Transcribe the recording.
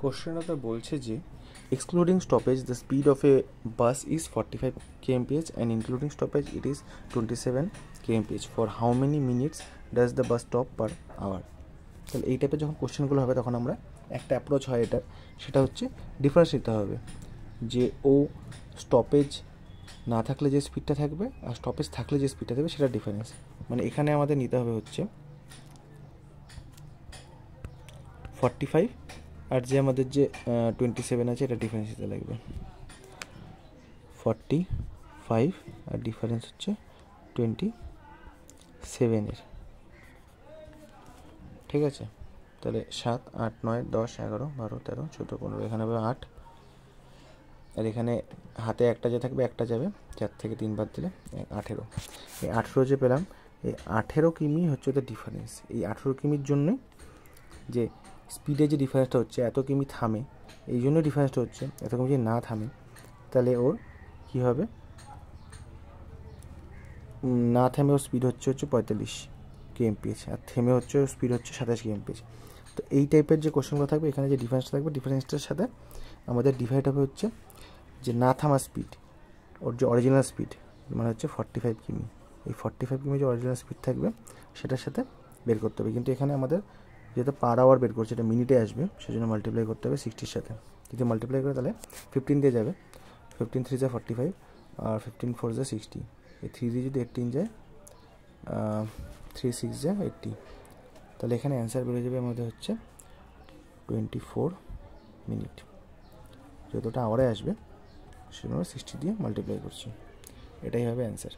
কোশ্চেনটা বলছে যে excluding stoppage the speed of a bus is 45 kmph and including stoppage it is 27 kmph for how many minutes does the bus stop per hour. তাহলে এই টাইপের যখন কোশ্চেনগুলো হবে তখন আমরা একটা অ্যাপ্রোচ হয় এটার, সেটা হচ্ছে ডিফারেন্স নিতে হবে যে ও স্টপেজ না থাকলে যে স্পিডটা থাকবে আর স্টপেজ থাকলে যে স্পিডটা থাকবে সেটা ডিফারেন্স। মানে এখানে আমাদের নিতে হবে হচ্ছে 45 আর যে আমাদের যে 27 আছে এটা ডিফারেন্স দিতে লাগবে। 45 আর ডিফারেন্স হচ্ছে 27 ঠিক আছে। তাহলে 7, 8, 9, 10, 11, 12, 13, 14, 15 এখানে হবে 8 আর এখানে হাতে একটা যে থাকবে একটা যাবে, 4 থেকে 3 বাদ দিলে 18। এই 18 যে পেলাম, এই 18 কিমি হচ্ছে ওদের ডিফারেন্স। এই 18 কিমির জন্যই যে স্পিডে যে ডিফারেন্সটা হচ্ছে, এত কিমি থামে এই জন্য ডিফারেন্সটা হচ্ছে, এত কিমি যদি না থামে তাহলে ওর কী হবে, না থেমে ওর স্পিড হচ্ছে 45 kmph আর থেমে হচ্ছে ওর স্পিড হচ্ছে 27 kmph। তো এই টাইপের যে কোশ্চেনগুলো থাকবে এখানে যে ডিফারেন্সটা থাকবে, ডিফারেন্সটার সাথে আমাদের ডিভাইড হবে হচ্ছে যে না থামা স্পিড, ওর যে অরিজিনাল স্পিড মানে হচ্ছে 45 কিমি। এই 45 কিমি যে অরিজিনাল স্পিড থাকবে সেটার সাথে বের করতে হবে। কিন্তু এখানে আমাদের যেহেতু পার আওয়ার বের করছে, এটা মিনিটে আসবে, সেজন্য মাল্টিপ্লাই করতে হবে 60-র সাথে। যদি মাল্টিপ্লাই করে তাহলে 15 দিয়ে যাবে, 15 3 যা 45 আর 15 4 যা 60, এই 3 দিয়ে যদি 18 যায় 3 6 যা 80, তাহলে এখানে অ্যান্সার বেরিয়ে যাবে আমাদের হচ্ছে 24 মিনিট। যতটা আওয়ারে আসবে সেজন্য 60 দিয়ে মাল্টিপ্লাই করছি, এটাই হবে অ্যান্সার।